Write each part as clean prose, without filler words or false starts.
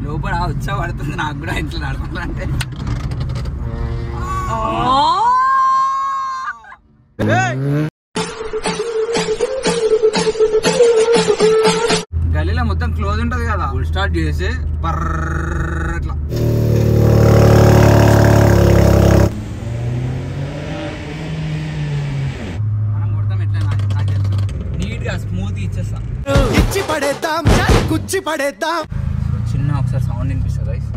లోపల వచ్చా పడుతుంది నాకు కూడా ఇంట్లో నడపాలంటే. గలీలో మొత్తం క్లోజ్ ఉంటది కదా, ఫుల్ స్టార్ట్ చేసి పర్రట్లా మనం కొడతాం. ఎట్లా నాకు తెలుసు, నీట్ గా స్మూత్ ఇచ్చేస్తాం. చిన్న ఒకసారి సౌండ్ వినిపిస్తుంది గైస్.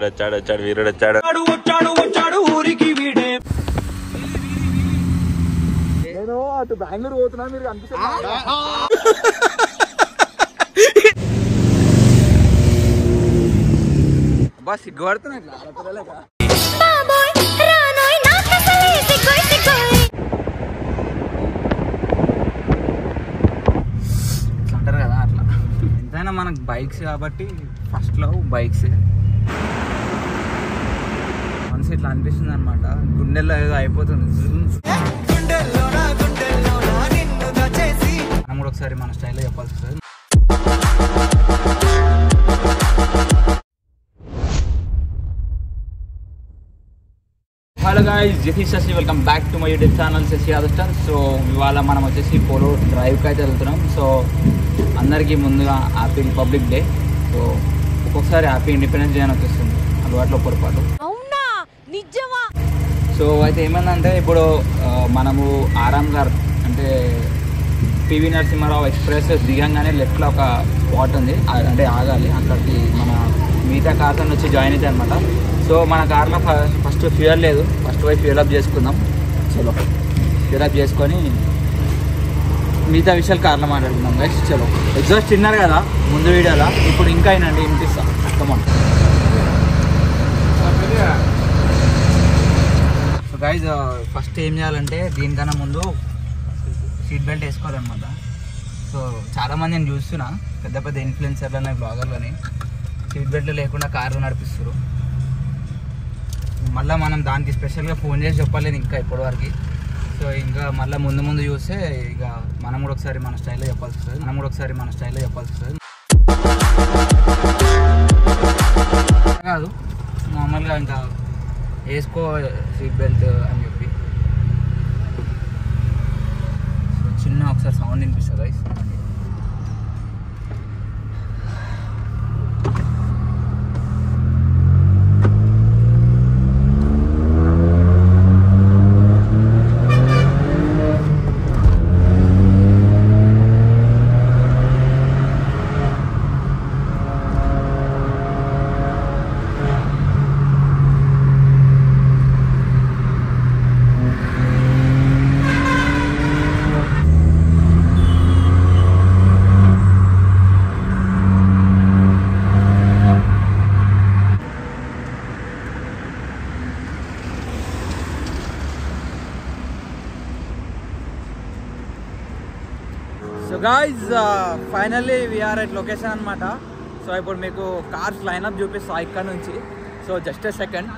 వచ్చాడు వీరుడు వచ్చాడు ఊరికి వీడే. నేను అటు బెంగళూరు పోతున్నా, మీరు కనిపిస్తున్నారు. బా సిగ్గుపడుతున్నా ఇట్లా అంటారు కదా అట్లా. ఎంతైనా మనకు బైక్స్ కాబట్టి ఫస్ట్ లవ్ బైక్స్. మనసు ఇట్లా అనిపిస్తుంది అనమాట, గుండెల్లో ఏదో అయిపోతుంది. మనం కూడా ఒకసారి మన స్టైల్లో చెప్పాల్సి వస్తుంది. Hello guys, this is Shashi. Welcome back to my YouTube channel Shashi Yadav. So ఇవాళ మనం వచ్చేసి పోలో డ్రైవ్కి అయితే వెళ్తున్నాం. సో అందరికీ ముందుగా హ్యాపీ రిపబ్లిక్ డే. సో ఒక్కొక్కసారి హ్యాపీ ఇండిపెండెన్స్ డే అని వచ్చేస్తుంది, అలవాట్లో పొరపాటు. సో అయితే ఏమైందంటే, ఇప్పుడు మనము ఆరామ్ గారు అంటే పివి నరసింహారావు ఎక్స్ప్రెస్ దిగంగానే లెఫ్ట్లో ఒక స్పాట్ ఉంది, అంటే ఆగాలి. అక్కడికి మన మిగతా కార్స్ అని వచ్చి జాయిన్ అవుతాయి అనమాట. సో మన కార్లో ఫస్ట్ ఫ్యూయల్ లేదు, ఫస్ట్ పోయి ఫ్యూయల్ అప్ చేసుకుందాం. చలో ఫ్యూయల్ అప్ చేసుకొని మిగతా విషయాలు కార్లో మాట్లాడుకుందాం గైస్. చలో ఎగ్జాస్ట్ తిన్నారు కదా ముందు వీడియోలో, ఇప్పుడు ఇంకా అయినండి వినిపిస్తాం. కమాన్. సో గైజ్ ఫస్ట్ ఏం చేయాలంటే, దీనికన్నా ముందు సీట్ బెల్ట్ వేసుకోవాలన్నమాట. సో చాలామంది నేను చూస్తున్నా, పెద్ద పెద్ద ఇన్ఫ్లుయెన్సర్లని బ్లాగర్లని సీట్ బెల్ట్లు లేకుండా కార్లు నడిపిస్తారు. మళ్ళీ మనం దానికి స్పెషల్గా ఫోన్ చేసి చెప్పలేదు ఇంకా ఇప్పటివరకు. సో ఇంకా మళ్ళీ ముందు చూస్తే ఇక మనం కూడా ఒకసారి మన స్టైల్లో చెప్పాల్సి వస్తుంది. కాదు మామూలుగా ఇంకా వేసుకో సీట్ బెల్ట్ అని చెప్పి చిన్న ఒకసారి సౌండ్ వినిపిస్తుంది guys. So guys finally we are at location అనమాట. సో ఇప్పుడు మీకు కార్స్ లైనప్ చూపిస్తా ఇక్కడ నుంచి. So just a second.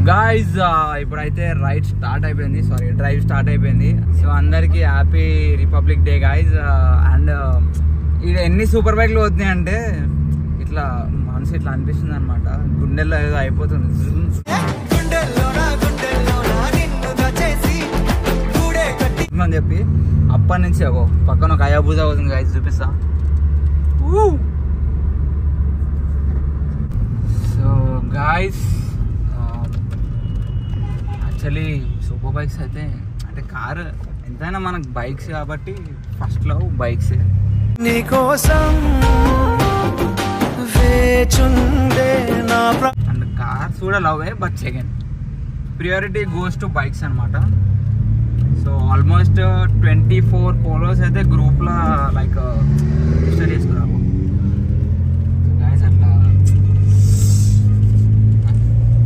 Guys ఇప్పుడైతే రైడ్ స్టార్ట్ అయిపోయింది, సారీ డ్రైవ్ స్టార్ట్ అయిపోయింది. సో అందరికి happy republic day guys. And ఇక్కడ ఎన్ని సూపర్ బైక్లు అవుతున్నాయి అంటే ఇట్లా మనసు ఇట్లా అనిపిస్తుంది అనమాట, గుండెల్లో ఏదో అయిపోతుంది అని చెప్పి. అప్పటి నుంచి పక్కన ఒక అయాబూజ అవుతుంది గాయ్స్, చూపిస్తా. So guys actually super bikes అయితే అంటే కారు ఎంతైనా మనకు బైక్స్ కాబట్టి first love bikes. And cars కూడా love, but second priority goes to bikes అనమాట. సో ఆల్మోస్ట్ 24 పోలోస్ అయితే గ్రూప్లో లైక్ రిజిస్టర్ చేసుకున్నాము గాయస్. అట్లా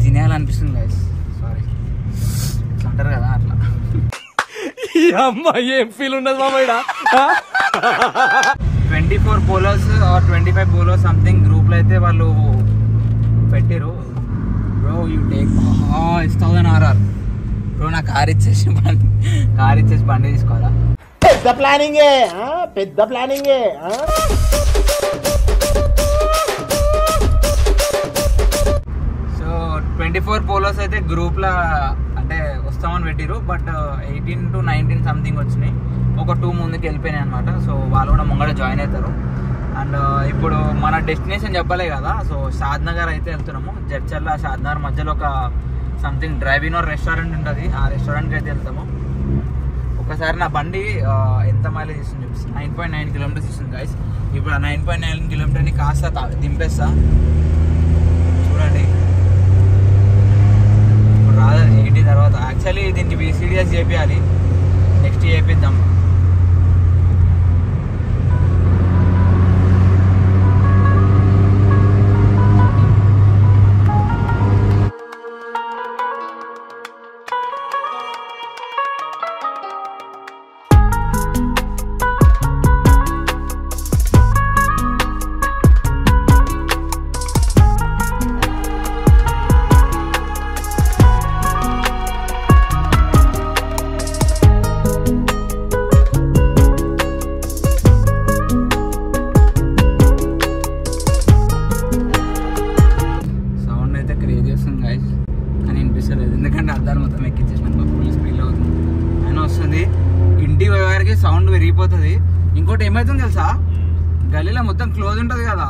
తినేయాలనిపిస్తుంది గాయస్, సారీ ఇట్లా అంటారు కదా అట్లా. అమ్మాయి ఏం ఫీల్ ఉండదు మామయ్య. 24 పోలోస్ ఆర్ 25 పోలోస్ సంథింగ్ గ్రూప్లో అయితే వాళ్ళు పెట్టారు. Bro you take 1000 RR bro. నా కార్ ఇచ్చేసి బండి తీసుకోవాలా? పెద్ద ప్లానింగే, పెద్ద ప్లానింగే. సో 24 పోలోస్ అయితే గ్రూప్లో అంటే వస్తామని పెట్టిరు, బట్ 18 to 19 సంథింగ్ వచ్చినాయి. ఒక 2 ముందుకు వెళ్ళిపోయినాయి అనమాట. సో వాళ్ళు కూడా ముంగడ జాయిన్ అవుతారు. అండ్ ఇప్పుడు మన డెస్టినేషన్ చెప్పలే కదా, సో షాద్నగర్ అయితే వెళ్తున్నాము. జడ్చర్ల షాద్నగర్ మధ్యలో ఒక సంథింగ్ డ్రైవింగ్ ఆర్ రెస్టారెంట్ ఉంటుంది, ఆ రెస్టారెంట్కి అయితే వెళ్తాము. ఒకసారి నా బండి ఎంత మైలేజ్ ఇస్తుంది చూపిస్తుంది. 9.9 కిలోమీటర్స్ ఇస్తుంది గాయస్. ఇప్పుడు ఆ 9.9 కిలోమీటర్ని కాస్త దింపేస్తా చూడండి. ఇప్పుడు రాదు 80 తర్వాత. యాక్చువల్లీ దీనికి VCDS చేపియాలి, నెక్స్ట్ చేపిద్దాం. ఎందుకంటే అద్దాలు మొత్తం ఎక్కించేసినాను, ఫుల్ స్పీడ్లో అవుతుంది. అయినా వస్తుంది, ఇంటికి పోయేవారికి సౌండ్ విరిగిపోతుంది. ఇంకోటి ఏమవుతుంది తెలుసా, గల్లీలో మొత్తం క్లోజ్ ఉంటుంది కదా,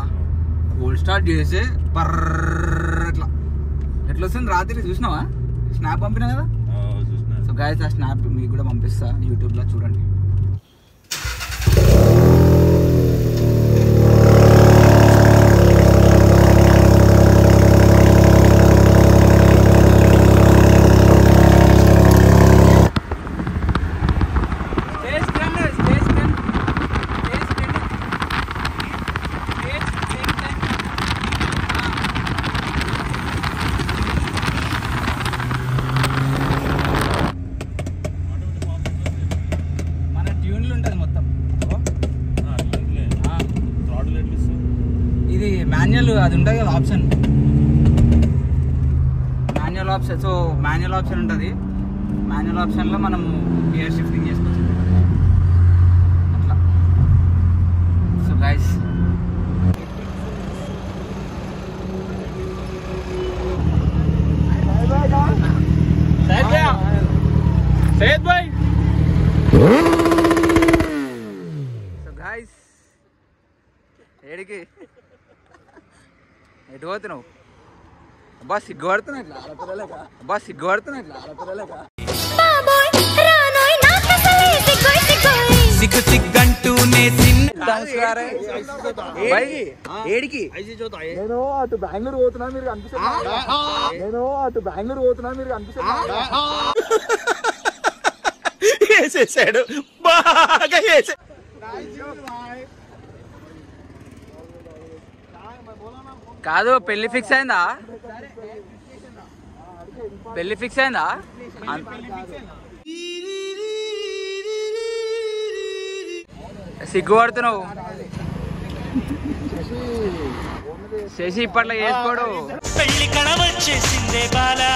కోల్డ్ స్టార్ట్ చేసి బర్ర ఎట్లా వస్తుంది. రాత్రి చూసినావా? స్నాప్ పంపినా కదా. సో గాయస్ ఆ స్నాప్ మీకు కూడా పంపిస్తా యూట్యూబ్లో, చూడండి. ఇది మాన్యువల్, అది ఉంటుంది కదా option, manual option. So manual option ఉంటుంది, మాన్యువల్ ఆప్షన్లో మనం గేర్ షిఫ్టింగ్ చేసుకోవచ్చు అట్లా. సో గైస్ ఏడికి ఎటు పోతున్నావు? అబ్బా సిగ్గుపడుతున్నా ఇట్లా ఆడపిల్లలేక, అబ్బా సిగ్గుపడుతున్నా ఇట్లా ఆడపిల్లలేక. నేను అటు బెంగళూరు పోతున్నా, మీరు వేసేసాడు బాగా వేసే. కాదు పెళ్లి ఫిక్స్ అయిందా? పెళ్లి ఫిక్స్ అయిందా? సిగ్గుపడుతున్నావు. శశి ఇప్పట్లో చేసుకోడు. పెళ్లి కళ వచ్చేసిందే బాలా.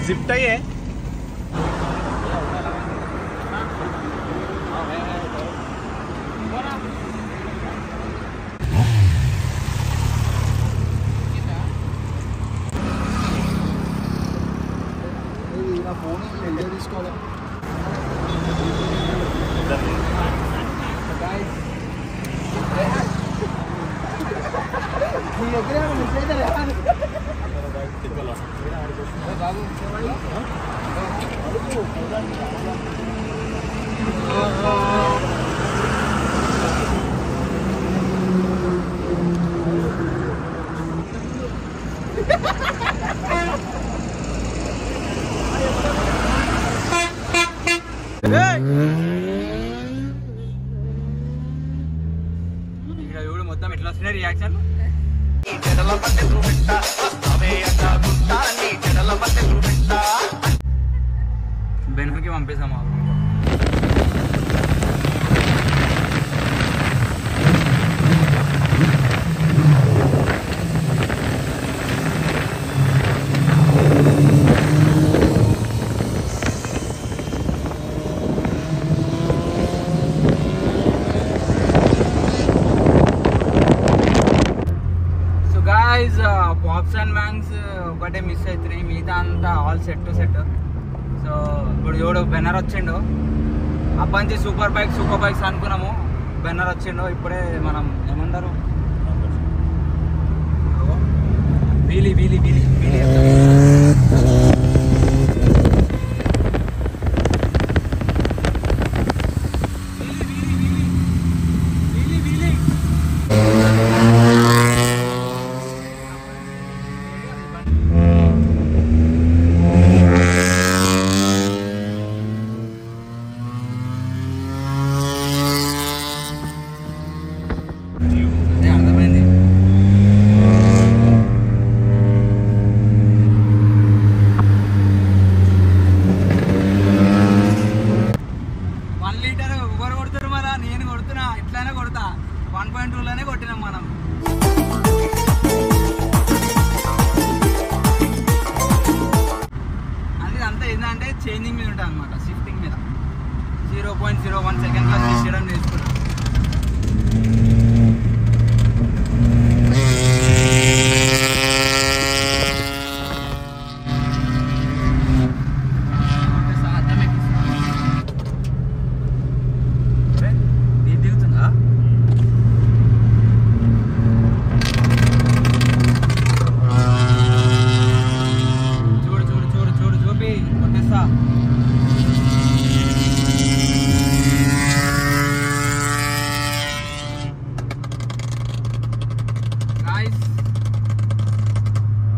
जिप्टा ही है మొత్తం ఎట్లా వస్తున్నాయి రియాక్షన్. బెన్కి పంపిస్తామా పాప్స్ అండ్ మ్యాంగ్స్ ఒకటే మిస్ అవుతున్నాయి, మిగతా అంతా all set to set. So ఇప్పుడు ఎవడు బెన్నర్ వచ్చిండు, అప్పటి సూపర్ బైక్స్ అనుకున్నాము, బెన్నర్ వచ్చిండు. ఇప్పుడే మనం ఏమంటారు వీలి వీలి వీలి వీలి అర్థమైంది. 1 లీటర్ ఎవరు కొడుతారు మళ్ళా, నేను కొడుతున్నా, ఇట్లానే కొడతా. 1.2లోనే కొట్టినాం మనం. అది అంతా ఏంటంటే చేంజింగ్ మీద ఉంటుంది అనమాట, షిఫ్టింగ్ మీద. 0.01 సెకండ్లో చేయడం నేర్చుకున్నాం.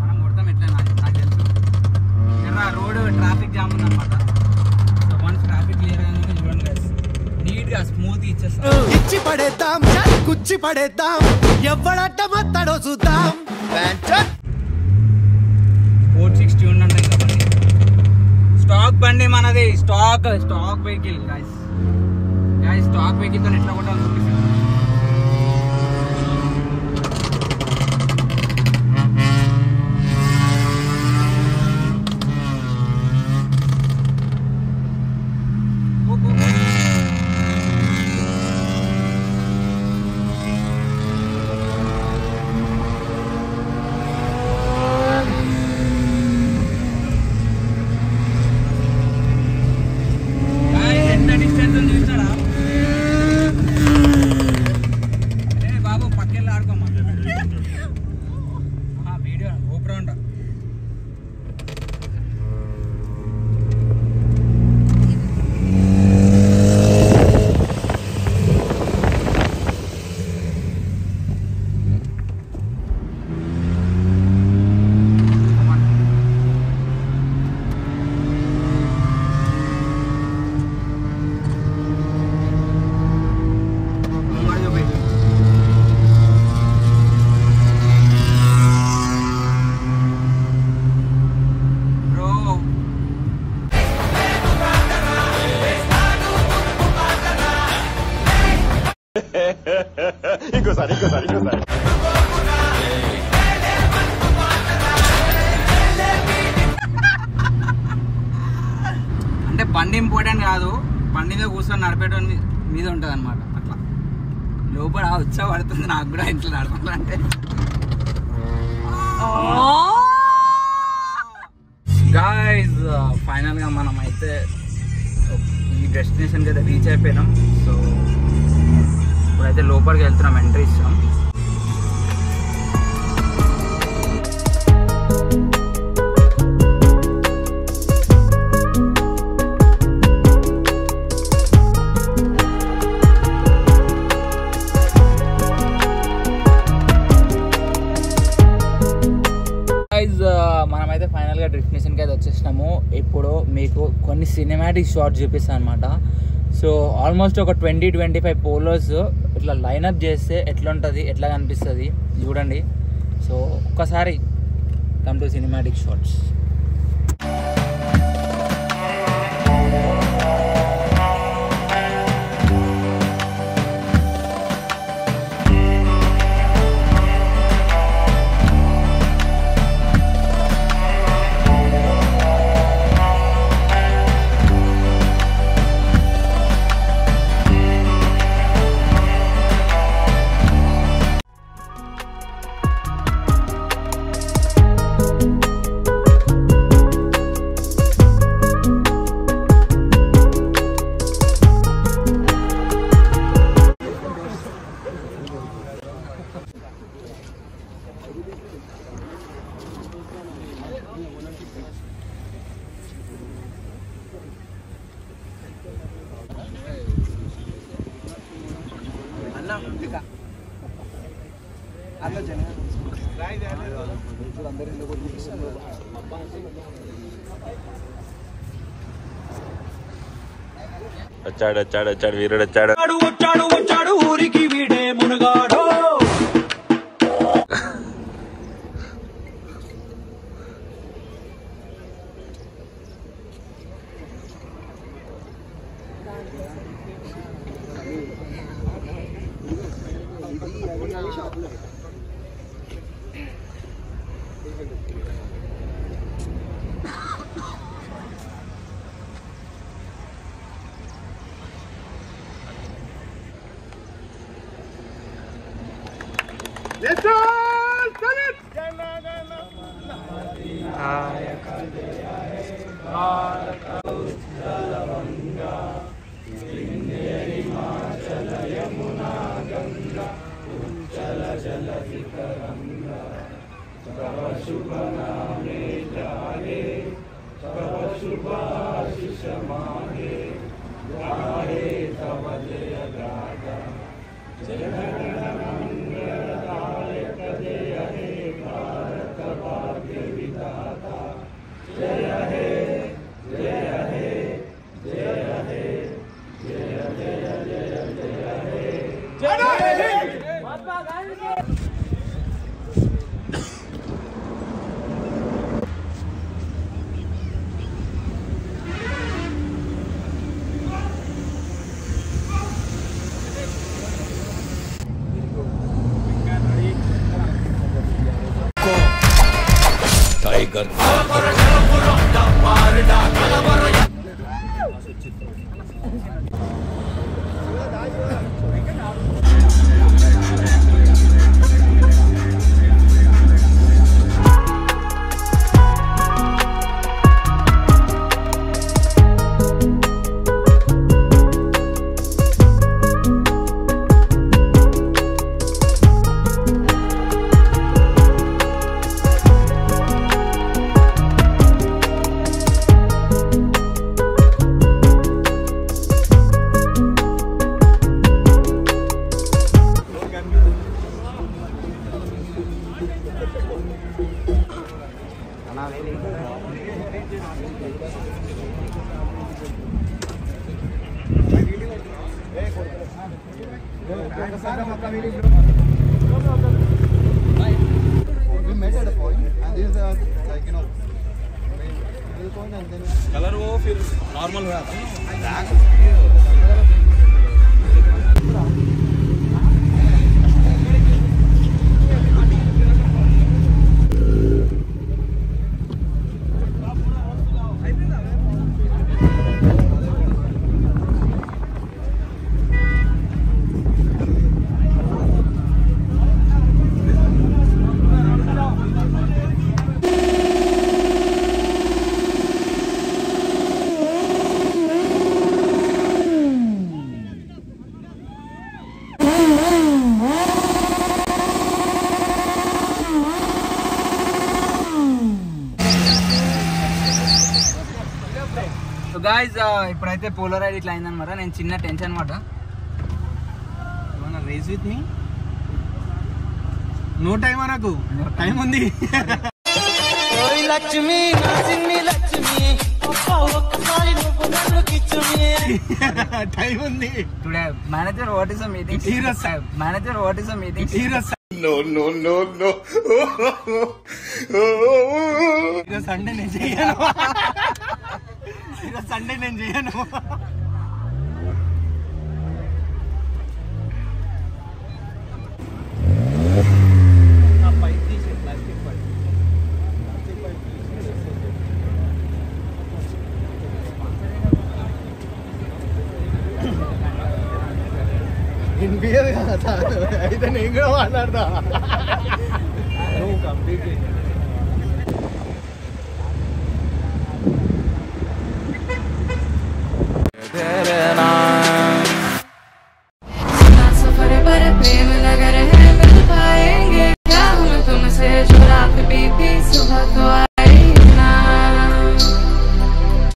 మనం కొడతాం ఎట్లా నాకు తెలుసు. రోడ్ ట్రాఫిక్ జామ్ ఉందన్నమాట. సో వన్స్ ట్రాఫిక్ క్లియర్ అయినా చూడండి గైస్, నీట్గా స్మూత్ ఇచ్చేస్తాం. ఇచ్చి పడేద్దాం, కుచ్చి పడేద్దాం, ఎవడట్ట మత్తడో చూద్దాం. 460 ఉండండి ఇంకా ఇది stock vehicle guys stock vehicle తో ఎట్లా కొట్టాలి చూపిస్తాను. ఇంకోసారి అంటే బండి ఇంపార్టెంట్ కాదు, బండి మీద కూర్చొని నడిపేయడం మీద ఉంటుంది అనమాట. అట్లా లోపల ఉత్సాహ పడుతుంది నాకు కూడా ఇంట్లో నడపాలంటే. గాయ్స్ ఫైనల్గా మనం అయితే ఈ డెస్టినేషన్కి అయితే రీచ్ అయిపోయినాం. సో ఇప్పుడైతే లోపలికి వెళ్తున్నాం, ఎంట్రీ ఇస్తున్నాం. మనమైతే ఫైనల్గా డెస్టినేషన్కి అయితే వచ్చేసినాము. ఇప్పుడు మీకు కొన్ని సినిమాటిక్ షార్ట్స్ చూపిస్తాను అనమాట. సో ఆల్మోస్ట్ ఒక 20-25 పోలోస్ ఇట్లా లైనప్ చేస్తే ఎట్లా ఉంటుంది, ఎట్లా కనిపిస్తుంది చూడండి. సో ఒక్కసారి కమ్ టు సినిమాటిక్ షార్ట్స్. వచ్చాడు వీరుడు వచ్చాడు ఊరికి వీడే మునగాడు. कलर वो फिर नॉर्मल हुआ था సో గాయ్స్ ఇప్పుడైతే పోలర్ రైడ్ ఇట్లా అయిందనమాట. నేను చిన్న టెన్షన్ అనమాట. Race with me no time నాకు టైం ఉంది. లక్ష్మి లక్ష్మి టైం ఉంది. Today manager what is the meeting? Manager what is the meeting? No, no, no, no. Sunday నేను చేయను. సండే నేను చేయను. వినిపించదు కదా అయితే నేను కూడా మాట్లాడతా. కంప్లీట్